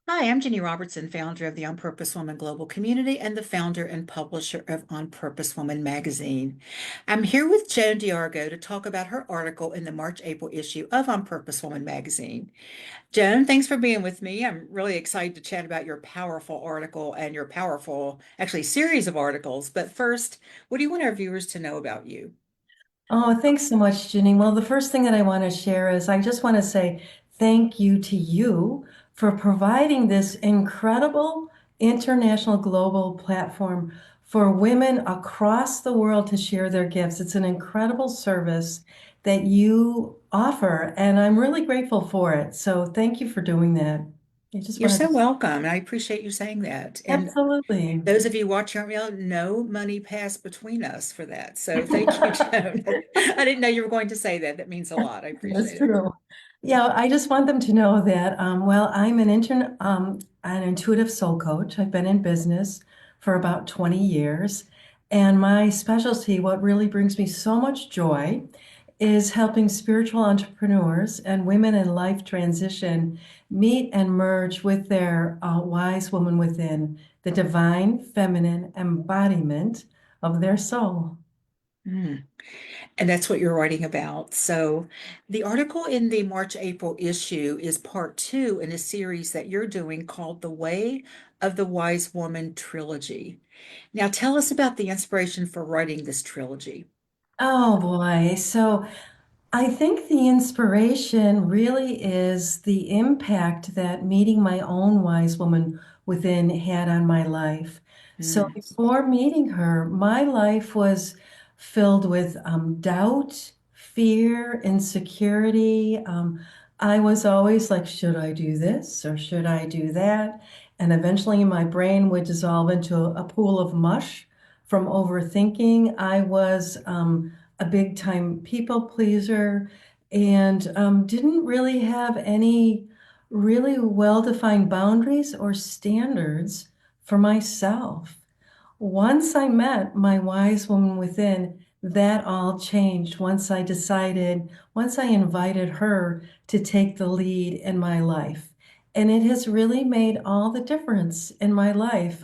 Hi, I'm Ginny Robertson, founder of the On Purpose Woman Global Community and the founder and publisher of On Purpose Woman magazine. I'm here with Joan D'Argo to talk about her article in the March-April issue of On Purpose Woman magazine. Joan, thanks for being with me. I'm really excited to chat about your powerful article and your powerful, actually, series of articles. But first, what do you want our viewers to know about you? Oh, thanks so much, Ginny. Well, the first thing that I want to share is I just want to say thank you to you for providing this incredible international global platform for women across the world to share their gifts. It's an incredible service that you offer, and I'm really grateful for it. So thank you for doing that. I just You're wanted so to, welcome, and I appreciate you saying that. And absolutely. those of you watching our mail, no money passed between us for that. So thank you, Joan. I didn't know you were going to say that. That means a lot. I That's appreciate it. true. Yeah, I just want them to know that, well, I'm an intuitive soul coach. I've been in business for about 20 years. And my specialty, what really brings me so much joy, is helping spiritual entrepreneurs and women in life transition meet and merge with their wise woman within, the divine feminine embodiment of their soul. Mm. And that's what you're writing about. So the article in the March-April issue is part two in a series that you're doing called The Way of the Wise Woman Trilogy. Now tell us about the inspiration for writing this trilogy. Oh boy. So I think the inspiration really is the impact that meeting my own wise woman within had on my life. So Mm. before meeting her, my life was filled with doubt, fear, insecurity. I was always like, should I do this or should I do that? And eventually my brain would dissolve into a pool of mush from overthinking. I was a big time people pleaser and didn't really have any really well-defined boundaries or standards for myself. Once I met my wise woman within, that all changed. Once I invited her to take the lead in my life. And it has really made all the difference in my life.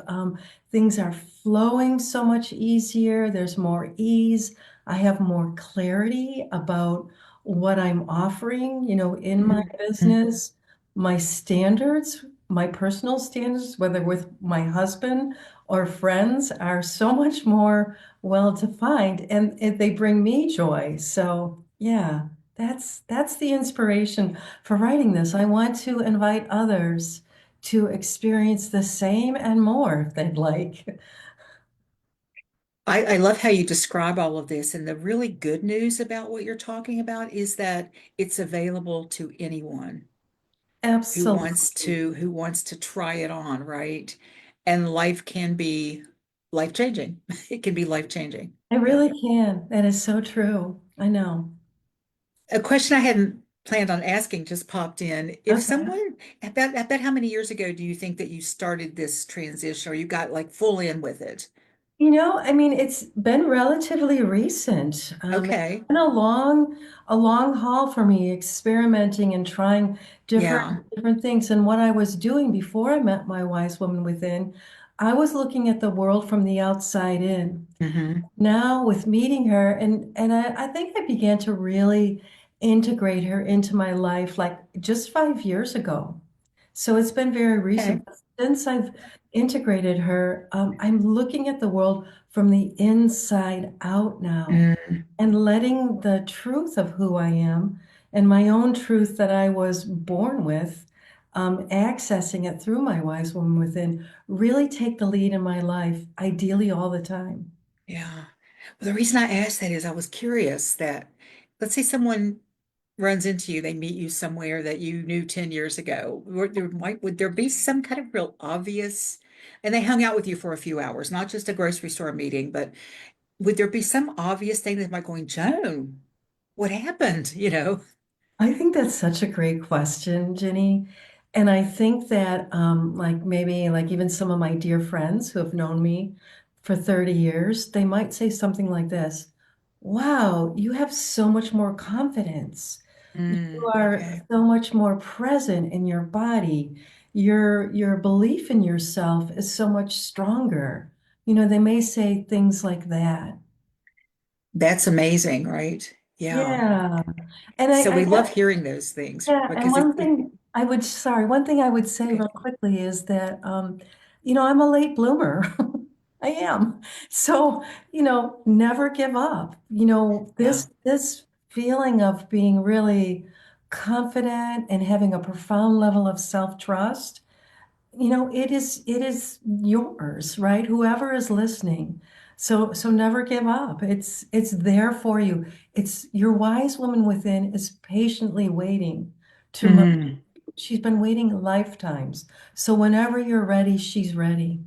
Things are flowing so much easier. There's more ease. I have more clarity about what I'm offering, in my Mm. business, my standards, my personal standards, whether with my husband or friends are so much more well defined and they bring me joy. So yeah, that's the inspiration for writing this. I want to invite others to experience the same and more if they'd like. I love how you describe all of this. And the really good news about what you're talking about is that it's available to anyone Absolutely. who wants to try it on, right? And life can be life-changing. It can be life-changing. I Yeah. really can. That is so true. I know. A question I hadn't planned on asking just popped in. If Okay. someone, about how many years ago do you think that you started this transition or you got like full in with it? I mean, it's been relatively recent. It's Okay. been a long haul for me, experimenting and trying Yeah. different things. And what I was doing before I met my wise woman within, I was looking at the world from the outside in. Hmm. Now, with meeting her, and I think I began to really integrate her into my life like just 5 years ago. So it's been very recent. Okay. Since I've integrated her, I'm looking at the world from the inside out now Mm. and letting the truth of who I am and my own truth that I was born with, accessing it through my wise woman within, really take the lead in my life, ideally all the time. Yeah. Well, the reason I asked that is I was curious that, let's say someone runs into you, they meet you somewhere that you knew 10 years ago. Would there be some kind of real obvious, and they hung out with you for a few hours, not just a grocery store meeting, but would there be some obvious thing that might going, Joan, what happened? I think that's such a great question, Jenny. And I think that, like maybe like even some of my dear friends who have known me for 30 years, they might say something like this. Wow, you have so much more confidence. You are Okay. so much more present in your body. your belief in yourself is so much stronger. They may say things like that. That's amazing, right? Yeah. Yeah. And So we love I hearing those things yeah, and because one thing I would say okay. real quickly is that, I'm a late bloomer. I am. So, never give up. Yeah. This feeling of being really confident and having a profound level of self-trust, it is yours, right? Whoever is listening. So never give up. It's there for you. It's your wise woman within is patiently waiting to merge. Mhm. She's been waiting lifetimes. So whenever you're ready, she's ready.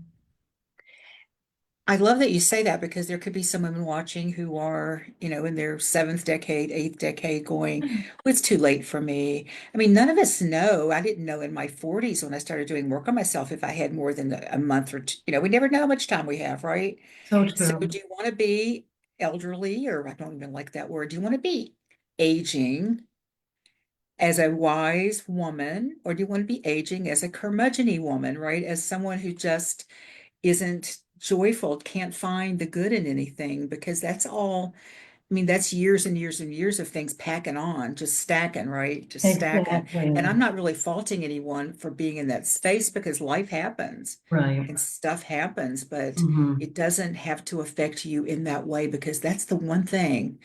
I love that you say that because there could be some women watching who are, in their seventh decade, eighth decade going, well, it's too late for me. I mean, none of us know. I didn't know in my 40s when I started doing work on myself if I had more than a month or two. We never know how much time we have, right? So So true. do you want to be elderly, or I don't even like that word. Do you want to be aging as a wise woman, or do you want to be aging as a curmudgeon woman, right? As someone who just isn't joyful, can't find the good in anything because that's all, I mean, that's years and years and years of things packing on, just stacking, right? Just stacking. And Exactly. I'm not really faulting anyone for being in that space because life happens Right. and stuff happens, but Hmm. it doesn't have to affect you in that way because that's the one thing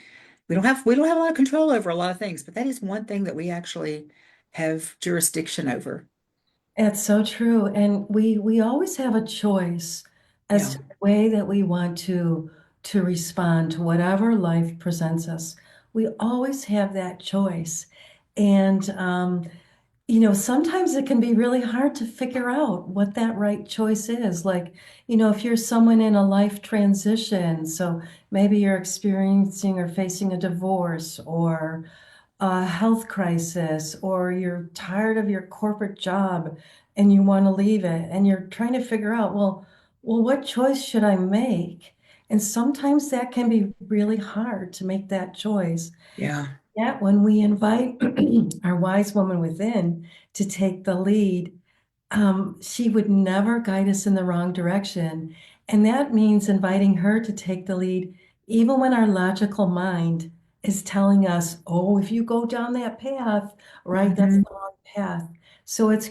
we don't have a lot of control over a lot of things, but that is one thing that we actually have jurisdiction over. That's so true. And we always have a choice as Yeah. to the way that we want to respond to whatever life presents us. We always have that choice. And sometimes it can be really hard to figure out what that right choice is. Like, if you're someone in a life transition, so maybe you're experiencing or facing a divorce or a health crisis, or you're tired of your corporate job and you want to leave it, and you're trying to figure out, well, what choice should I make? And sometimes that can be really hard to make that choice. Yeah. Yet when we invite our wise woman within to take the lead, she would never guide us in the wrong direction. And that means inviting her to take the lead, even when our logical mind is telling us, oh, if you go down that path, right, that's Hmm. the wrong path. So it's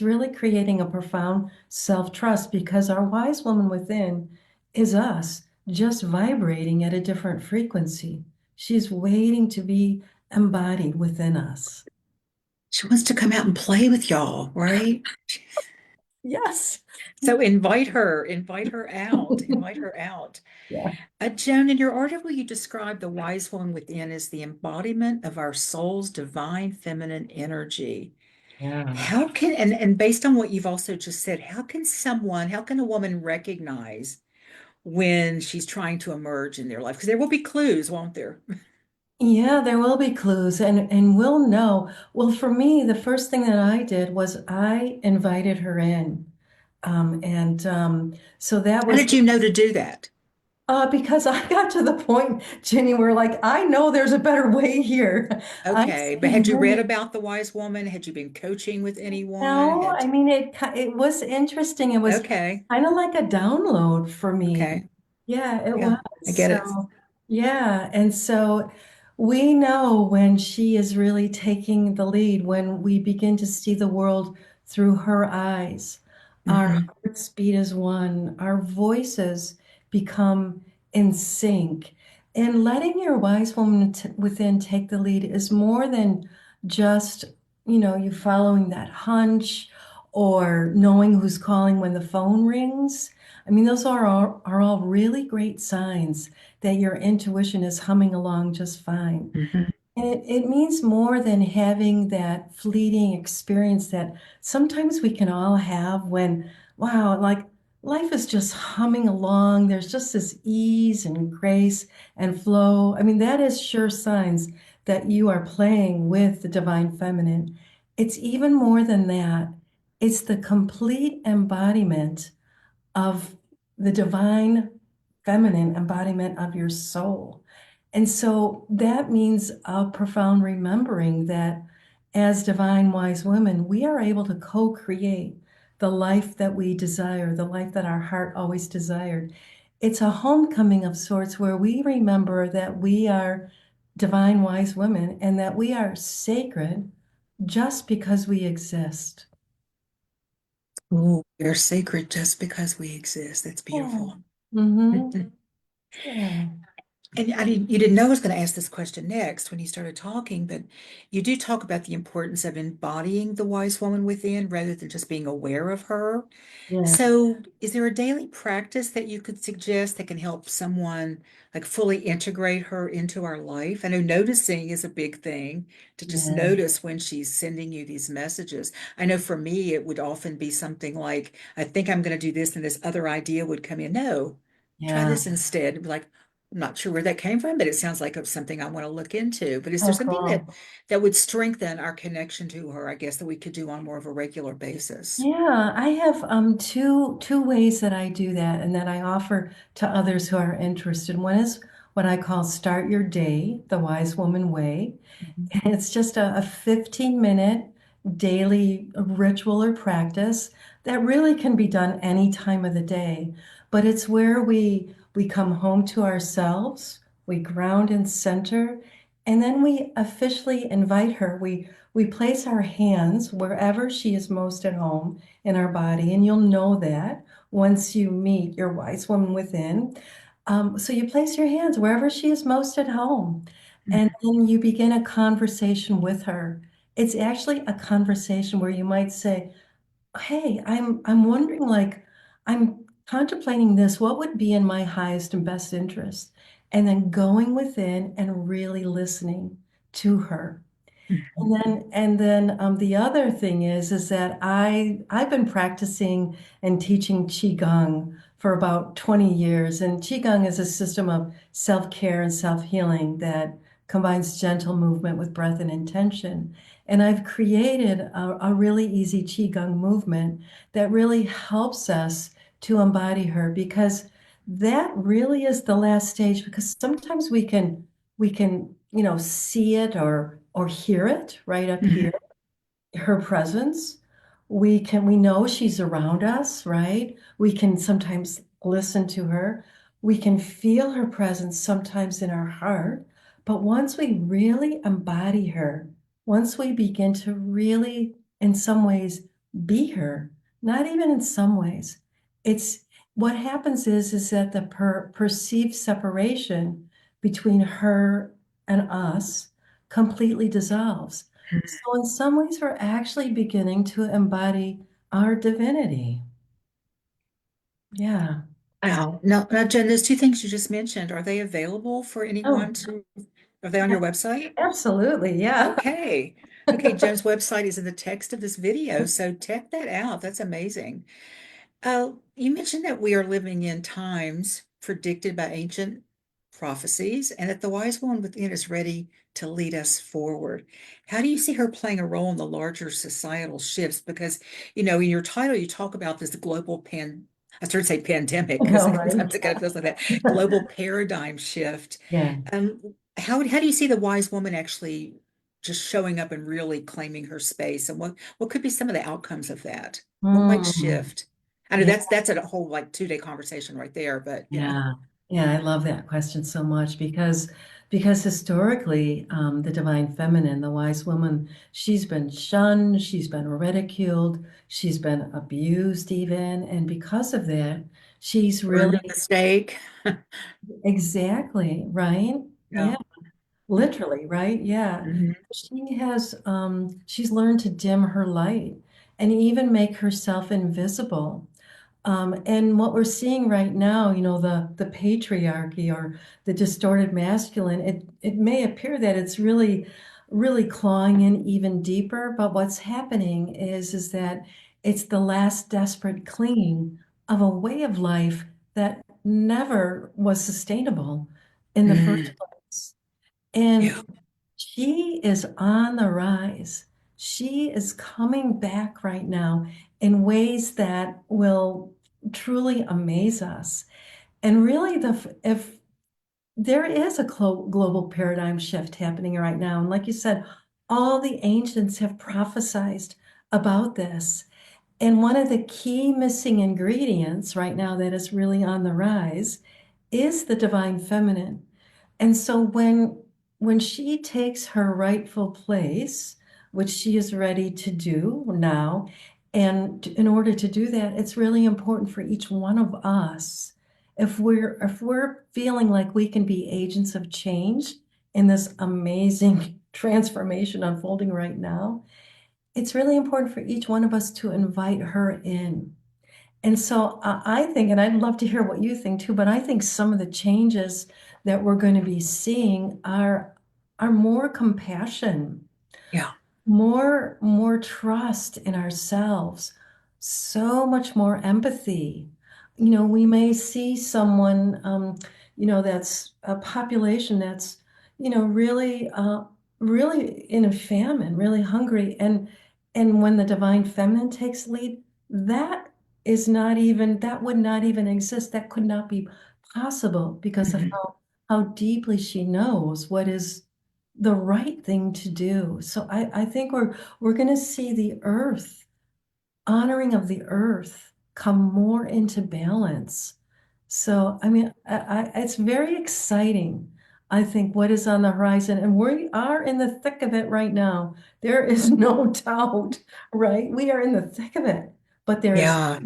really creating a profound self-trust because our wise woman within is us, just vibrating at a different frequency. She's waiting to be embodied within us. She wants to come out and play with y'all, right? Yes. So invite her out, invite her out. Yeah. Joan, in your article, you describe the wise woman within as the embodiment of our soul's divine feminine energy. Yeah. And based on what you've also just said, how can a woman recognize when she's trying to emerge in their life? Because there will be clues, won't there? Yeah, there will be clues and we'll know. Well, for me, the first thing that I did was I invited her in. And so that How was did you know to do that? because I got to the point, Jenny, where like, I know there's a better way here. I Okay, but see had you read many. about the wise woman? Had you been coaching with anyone? No, I mean it was interesting. It was Okay, kind of like a download for me. okay, Yeah, it was. yeah, I get it. So, yeah, and so we know when she is really taking the lead, when we begin to see the world through her eyes. Our Hmm. hearts beat as one, our voices become in sync. And letting your wise woman within take the lead is more than just you following that hunch or knowing who's calling when the phone rings. I mean, those are all really great signs that your intuition is humming along just fine. Hmm. And it means more than having that fleeting experience that sometimes we can all have when, wow, like life is just humming along. There's just this ease and grace and flow. I mean, that is sure signs that you are playing with the divine feminine. It's even more than that. It's the complete embodiment of the divine feminine embodiment of your soul. And so that means a profound remembering that as divine wise women, we are able to co-create the life that we desire, the life that our heart always desired. It's a homecoming of sorts where we remember that we are divine wise women and that we are sacred just because we exist. Ooh, we're sacred just because we exist. That's Yeah. beautiful. Mm-hmm. Yeah. And you didn't know I was going to ask this question next when you started talking, but you do talk about the importance of embodying the wise woman within rather than just being aware of her. Yeah. So, is there a daily practice that you could suggest that can help someone like fully integrate her into our life? I know noticing is a big thing, to just Yeah. notice when she's sending you these messages. I know for me, it would often be something like, I think I'm going to do this, and this other idea would come in. No, try Yeah. this instead. And be like, I'm not sure where that came from, but it sounds like it's something I want to look into. But is there Oh, something cool. that would strengthen our connection to her, I guess, that we could do on more of a regular basis? Yeah, I have two ways that I do that and that I offer to others who are interested. One is what I call Start Your Day, the Wise Woman Way. Mhm. It's just a 15-minute daily ritual or practice that really can be done any time of the day. But it's where we come home to ourselves, we ground and center, and then we officially invite her. We place our hands wherever she is most at home in our body, and you'll know that once you meet your wise woman within. So you place your hands wherever she is most at home. And then you begin a conversation with her. It's actually a conversation where you might say, "Hey, I'm wondering, like, I'm contemplating this. What would be in my highest and best interest?" And then going within and really listening to her. Mhm. And then the other thing is that I've been practicing and teaching Qigong for about 20 years. And Qigong is a system of self-care and self-healing that combines gentle movement with breath and intention. And I've created a really easy Qigong movement that really helps us to embody her because that really is the last stage because sometimes we can see it or hear it right up Mhm. here, her presence. We know she's around us, right? We can sometimes listen to her. We can feel her presence sometimes in our heart. But once we really embody her, once we begin to really, in some ways, be her, not even in some ways, it's what happens is that the perceived separation between her and us completely dissolves. So in some ways, we're actually beginning to embody our divinity. Yeah. Wow. Now, Jen, those two things you just mentioned, are they available for Oh, anyone to, are they on your website? absolutely. Yeah. Okay. Okay, Jen's website is in the text of this video, so check that out. That's amazing. You mentioned that we are living in times predicted by ancient prophecies and that the wise one within is ready to lead us forward. How do you see her playing a role in the larger societal shifts? Because, in your title, you talk about this global I started to say pandemic I because know, right? sometimes it kind of feels like that global paradigm shift. Yeah. How do you see the wise woman actually just showing up and really claiming her space? And what could be some of the outcomes of that? What might Mm. shift? I know Yeah. that's a whole like 2-day conversation right there, but Yeah. Yeah. I love that question so much because historically, the divine feminine, the wise woman, she's been shunned, she's been ridiculed, she's been abused even. And because of that, she's burned really at the stake. exactly right. Yeah. Yeah. Literally, right? Yeah. Mhm. She's learned to dim her light and even make herself invisible. And what we're seeing right now, the patriarchy or the distorted masculine, it may appear that it's really clawing in even deeper, but what's happening is that it's the last desperate clinging of a way of life that never was sustainable in the first Mm. place. Yeah. And she is on the rise. She is coming back right now in ways that will truly amaze us. And really, if there is a global paradigm shift happening right now, and like you said, all the ancients have prophesized about this. And one of the key missing ingredients right now that is really on the rise is the divine feminine. And so when she takes her rightful place, which she is ready to do now, and in order to do that, it's really important for each one of us, if we're feeling like we can be agents of change in this amazing transformation unfolding right now, it's really important for each one of us to invite her in. And so I think, and I'd love to hear what you think too, but I think some of the changes that we're going to be seeing are more compassion, Yeah. more trust in ourselves, so much more empathy. We may see someone, that's a population that's, really in a famine, really hungry, and when the divine feminine takes lead, that that would not even exist. That could not be possible because of Mhm. how deeply she knows what is the right thing to do. So I think we're going to see the earth, honoring of the earth, come more into balance. So I mean, it's very exciting. I think what is on the horizon, and we are in the thick of it right now. There is no doubt, right? We are in the thick of it, but there is Yeah.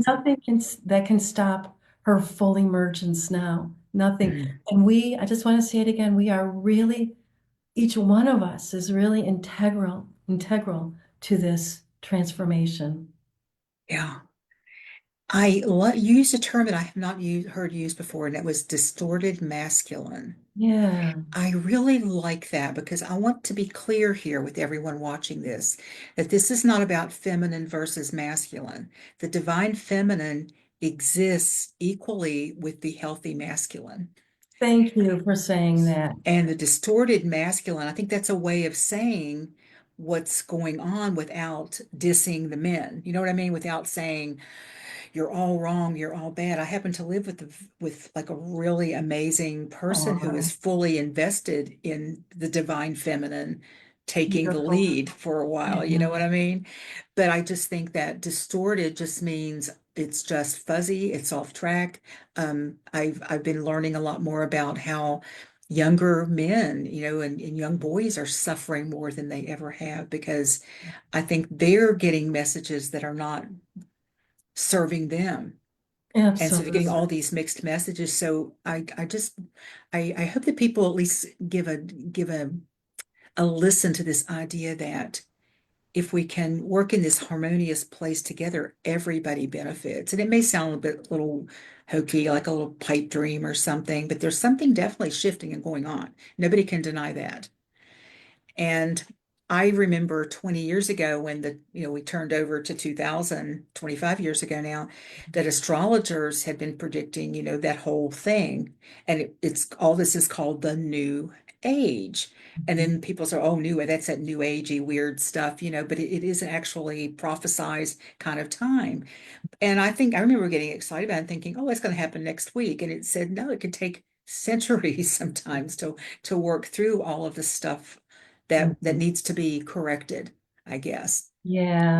that can stop her full emergence now. Nothing. Mhm. And I just want to say it again, we are really each one of us is really integral to this transformation. Yeah. Used a term that I have not heard used before, and that was distorted masculine. Yeah, I really like that because I want to be clear here with everyone watching this, that this is not about feminine versus masculine. The divine feminine exists equally with the healthy masculine. thank you for saying that. And the distorted masculine, I think that's a way of saying what's going on without dissing the men. You know what I mean? Without saying, you're all wrong, you're all bad. I happen to live with like a really amazing person who is Oh, fully invested in the divine feminine taking the beautiful. lead for a while, you Yeah, know what I mean? But I just think that distorted just means it's just fuzzy, it's off track. I've been learning a lot more about how younger men, and young boys are suffering more than they ever have because I think they're getting messages that are not serving them. And so they're getting absolutely. all these mixed messages. So I hope that people at least give a listen to this idea that if we can work in this harmonious place together, everybody benefits. And it may sound little hokey, like a little pipe dream or something, but there's something definitely shifting and going on. Nobody can deny that. And I remember 20 years ago when we turned over to 2000, 25 years ago now, that astrologers had been predicting, that whole thing. And it's all this is called the new age. And then people say, oh, that's that new agey weird stuff, but it is actually prophesized kind of time. And I remember getting excited about it and thinking, oh, it's going to happen next week. And it said, no, it could take centuries sometimes to work through all of the stuff that Mhm. needs to be corrected, I guess.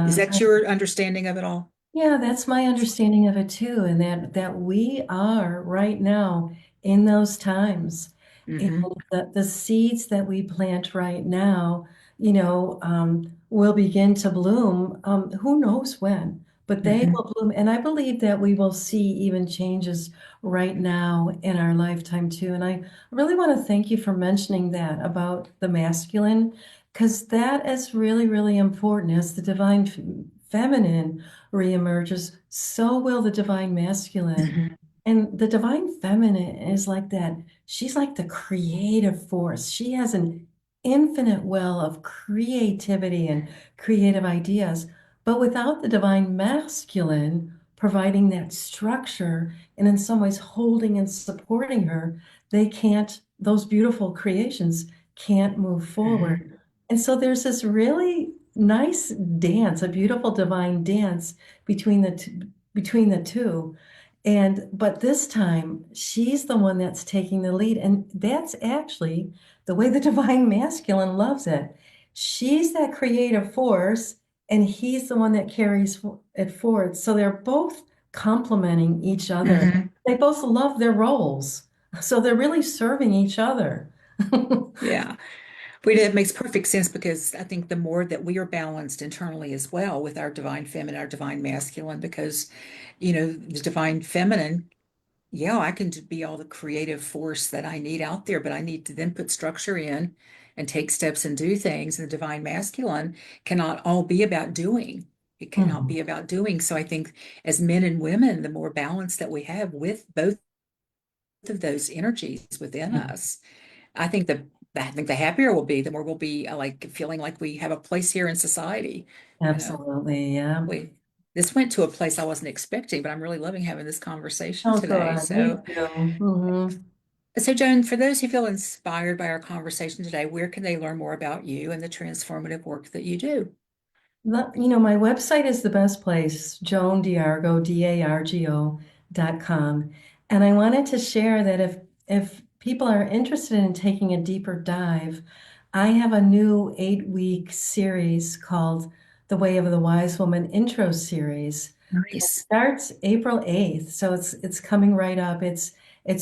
Is Yeah, that your understanding of it all? yeah, that's my understanding of it too, and that we are right now in those times, and Mm-hmm. the seeds that we plant right now, will begin to bloom. Who knows when, but they Mm-hmm. will bloom, and I believe that we will see even changes right now in our lifetime too. And I really want to thank you for mentioning that about the masculine, because that is really, really important as the divine feminine reemerges, so will the divine masculine. Mm-hmm. And the divine feminine is like that. She's like the creative force. She has an infinite well of creativity and creative ideas. But without the divine masculine providing that structure and in some ways holding and supporting her, those beautiful creations can't move Mm-hmm. forward. And so there's this really nice dance, a beautiful divine dance between the two. And but this time she's the one that's taking the lead. And that's actually the way the divine masculine loves it. she's that creative force, and he's the one that carries it forward. So they're both complementing each other. Hmm. They both love their roles. So they're really serving each other. Yeah. But it makes perfect sense because I think the more that we are balanced internally as well with our divine feminine, our divine masculine, because, the divine feminine, yeah, I can be all the creative force that I need out there, but I need to then put structure in and take steps and do things. And the divine masculine cannot all be about doing. It cannot Mhm. be about doing. So I think as men and women, the more balance that we have with both of those energies within us, I think the happier we'll be, the more we'll be like feeling like we have a place here in society. You know, Absolutely, yeah. we this went to a place I wasn't expecting, but I'm really loving having this conversation Oh, today. good. Me So, too. Hmm. Joan, for those who feel inspired by our conversation today, where can they learn more about you and the transformative work that you do? My website is the best place, Joan D'Argo, DARGO.com. And I wanted to share that if people are interested in taking a deeper dive, I have a new 8-week series called The Way of the Wise Woman Intro Series. It Nice. starts April 8th, so it's coming right up. It's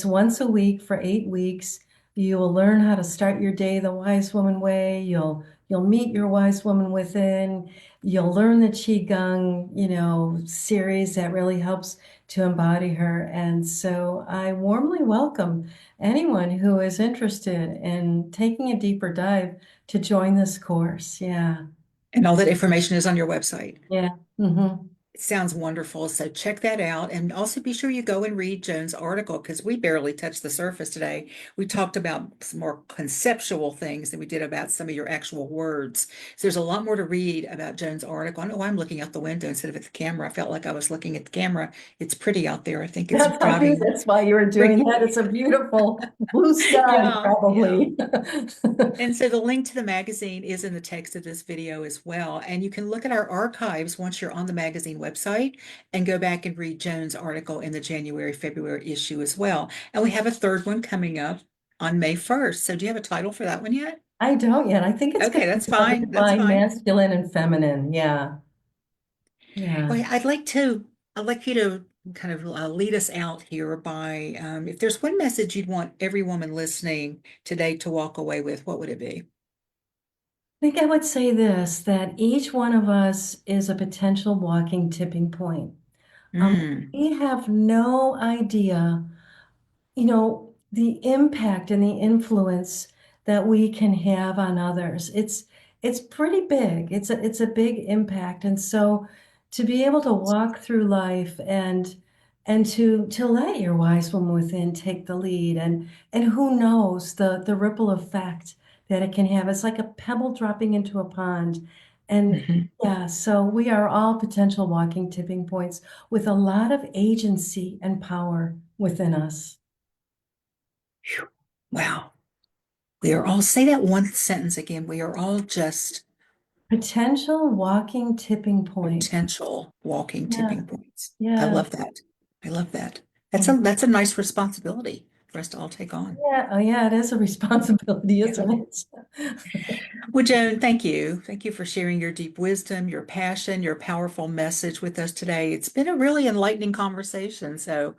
once a week for 8 weeks. You will learn how to start your day the wise woman way. You'll meet your wise woman within. You'll learn the Qigong, series that really helps to embody her. And so I warmly welcome anyone who is interested in taking a deeper dive to join this course. Yeah. And all that information is on your website. Yeah. Hmm. It sounds wonderful. So check that out. And also be sure you go and read Joan's article because we barely touched the surface today. We talked about some more conceptual things than we did about some of your actual words. So there's a lot more to read about Joan's article. I know I'm looking out the window instead of at the camera. I felt like I was looking at the camera. It's pretty out there. I think it's That's how driving. that's why you were doing that. It's a beautiful blue sky, Yeah, yeah. probably. And so the link to the magazine is in the text of this video as well. And you can look at our archives once you're on the magazine website and go back and read Joan's article in the January, February issue as well. And we have a third one coming up on May 1st. So do you have a title for that one yet? I don't yet. I think it's going Okay, to be that's called fine. That's Divine fine. Masculine and Feminine. Yeah. Yeah. Well, I'd like you to kind of lead us out here by if there's one message you'd want every woman listening today to walk away with, what would it be? I think I would say this, that each one of us is a potential walking tipping point. Um, Mm. we have no idea, the impact and the influence that we can have on others. It's pretty big. It's a big impact. And so to be able to walk through life and to let your wise woman within take the lead, and who knows the ripple effect that it can have. It's like a pebble dropping into a pond. And Mhm. yeah, so we are all potential walking tipping points with a lot of agency and power within us. Phew. Wow. We are all, say that one sentence again. We are all just Potential walking tipping point. potential walking Yeah, tipping points. I yeah. love that. I love that. That's Mhm. a nice responsibility for us to all take on. Yeah, oh yeah, it is a responsibility, Yeah. isn't it? Well, Joan, thank you. Thank you for sharing your deep wisdom, your passion, your powerful message with us today. It's been a really enlightening conversation. So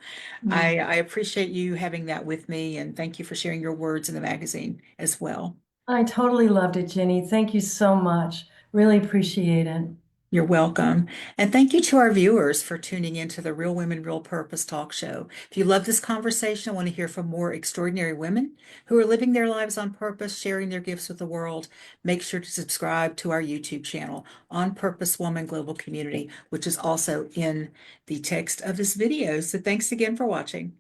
Mm. I appreciate you having that with me, and thank you for sharing your words in the magazine as well. I totally loved it, Ginny. Thank you so much. Really appreciate it. You're welcome. And thank you to our viewers for tuning into the Real Women, Real Purpose talk show. If you love this conversation, I want to hear from more extraordinary women who are living their lives on purpose, sharing their gifts with the world. Make sure to subscribe to our YouTube channel, On Purpose Woman Global Community, which is also in the text of this video. So thanks again for watching.